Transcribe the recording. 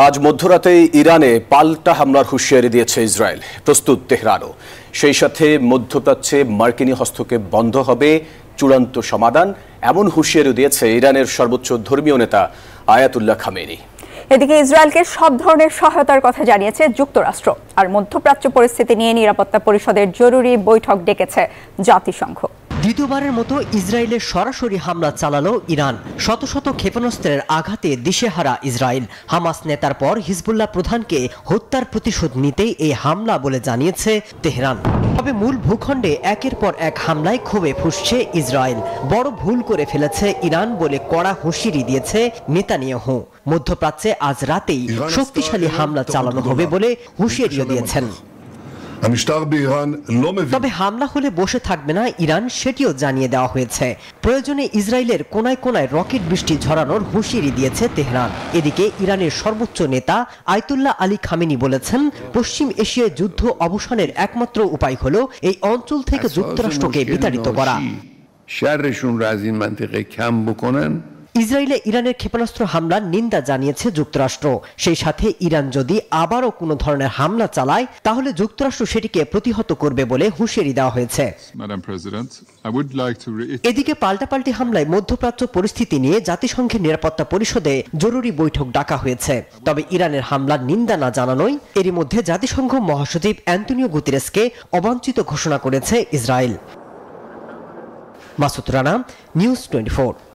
আজ মধ্যরাতে ইরানে পাল্টা হামলার হুঁশিয়ারি দিয়েছে ইসরায়েল। প্রস্তুত তেহরানও। সেই সাথে মধ্যপ্রাচ্যে মার্কিনী হস্তক্ষেপ বন্ধ হবে, চূড়ান্ত সমাধান, এমন হুঁশিয়ারি দিয়েছে ইরানের সর্বোচ্চ ধর্মীয় নেতা আয়াতুল্লাহ খামেনি। এদিকে ইসরায়েলকে সব ধরনের সহায়তার কথা জানিয়েছে যুক্তরাষ্ট্র। আর মধ্যপ্রাচ্য পরিস্থিতি নিয়ে নিরাপত্তা পরিষদের জরুরি বৈঠক ডেকেছে জাতিসংঘ। দ্বিতীয়বারের মতো ইসরায়েলের সরাসরি হামলা চালালো ইরান। শত শত ক্ষেপণাস্ত্রের আঘাতে দিশেহারা ইসরায়েল। হামাস নেতার পর হিজবুল্লাহ প্রধানকে হত্যার প্রতিশোধ নিতেই এই হামলা বলে জানিয়েছে তেহরান। তবে মূল ভূখণ্ডে একের পর এক হামলায় ক্ষোভে ফুঁসছে ইসরায়েল। বড় ভুল করে ফেলেছে ইরান বলে কড়া হুঁশিয়ারি দিয়েছে নেতানিয়াহু। মধ্যপ্রাচ্যে আজ রাতেই শক্তিশালী হামলা চালানো হবে বলে হুঁশিয়ারিও দিয়েছেন। তবে হামলা হলে বসে থাকবে না ইরান, সেটিও জানিয়ে দেওয়া হয়েছে। প্রয়োজনে ইসরায়েলের কোনায় কোনায় রকেট বৃষ্টি ঝরানোর হুঁশিয়ারি দিয়েছে তেহরান। এদিকে ইরানের সর্বোচ্চ নেতা আয়াতুল্লাহ আলী খামেনি বলেছেন, পশ্চিম এশিয়ায় যুদ্ধ অবসানের একমাত্র উপায় হলো এই অঞ্চল থেকে যুক্তরাষ্ট্রকে বিতাড়িত করা। ইসরায়েলে ইরানের ক্ষেপণাস্ত্র হামলার নিন্দা জানিয়েছে যুক্তরাষ্ট্র। সেই সাথে ইরান যদি আবারও কোনো ধরনের হামলা চালায় তাহলে যুক্তরাষ্ট্র সেটিকে প্রতিহত করবে বলে হুঁশিয়ারি দেওয়া হয়েছে। এদিকে পাল্টাপাল্টি হামলায় মধ্যপ্রাচ্য পরিস্থিতি নিয়ে জাতিসংঘের নিরাপত্তা পরিষদে জরুরি বৈঠক ডাকা হয়েছে। তবে ইরানের হামলার নিন্দা না জানানোই এরই মধ্যে জাতিসংঘ মহাসচিব অ্যান্টনিও গুতেরেসকে অবাঞ্ছিত ঘোষণা করেছে ইসরায়েল। মাসুদ রানা, নিউজ 24।